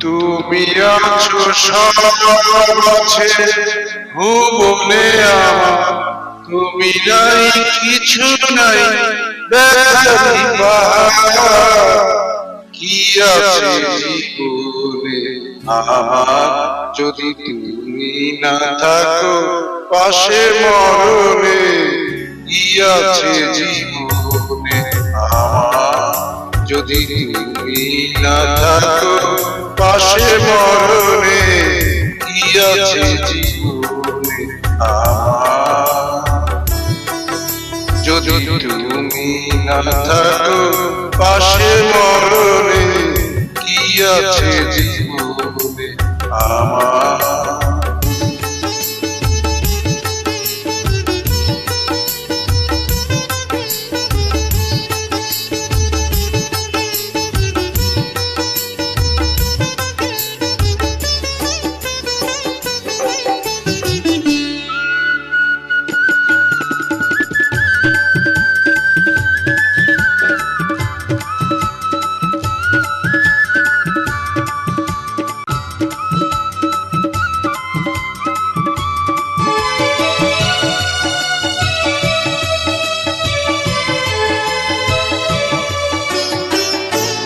তুমি আছো সব আছে ভুবনে আমার, তুমি নাই কিছু নাই ব্যথারি পাহাড়। কি আছে জীবনে আমার যদি তুমি না থাকো পাশে মরণে? কি আছে জীবনে আমার যদি তুমি না থাকো পাশে মরণে? কি আছে জীবনে আমার যদি তুমি না থাকো পাশে মরণে? কি আছে জীবনে আমার?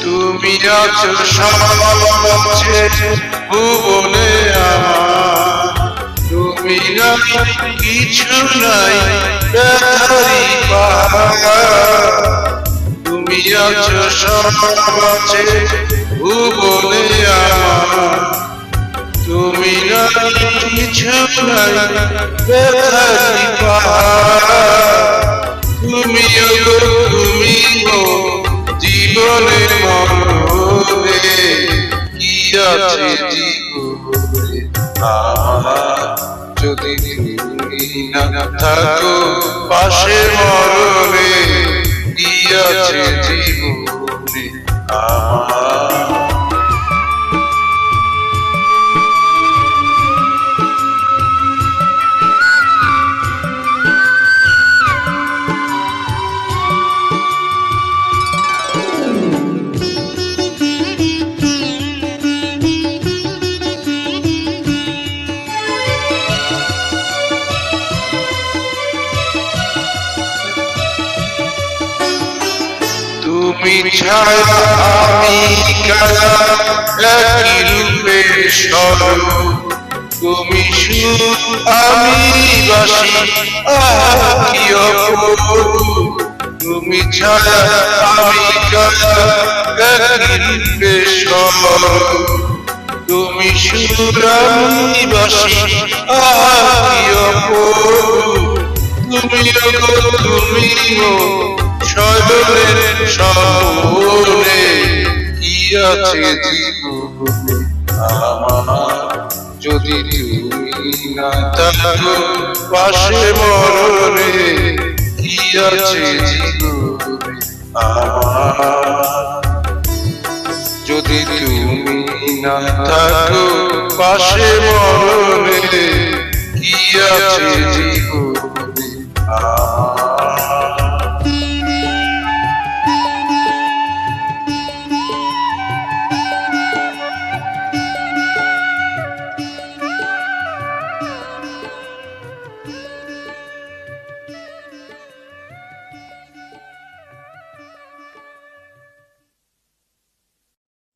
তুমি আছো সবচেয়ে ভুবনে আমার, তুমি নাই কিছু নাই ব্যথারি পাহাড়। তুমি আছো সবচেয়ে ভুবনে আমার, তুমি নাই কিছু নাই ব্যথারি পাহাড়। তুমি তুমি জীবনে মরণে? কি আছে জীবনে আমার যদি তুমি না থাকো পাশে মরণে? কি আছে জীবনে আমার? তুমি ছাড়া আমি কালা একই রূপে সরব, তুমি সুর আমি বাসি কি অপরূপ। তুমি ছাড়া আমি কালা একই রূপে সরব, তুমি সুর আমি বাসি কি অপরূপ। তুমি তুমি সজনের সপনে? কি আছে জীবনে আমার যদি তুমি না থাকো পাশে মরণে? কি আছে জীবনে আমার যদি তুমি না থাকো পাশে মরণে? কি আছে জীবনে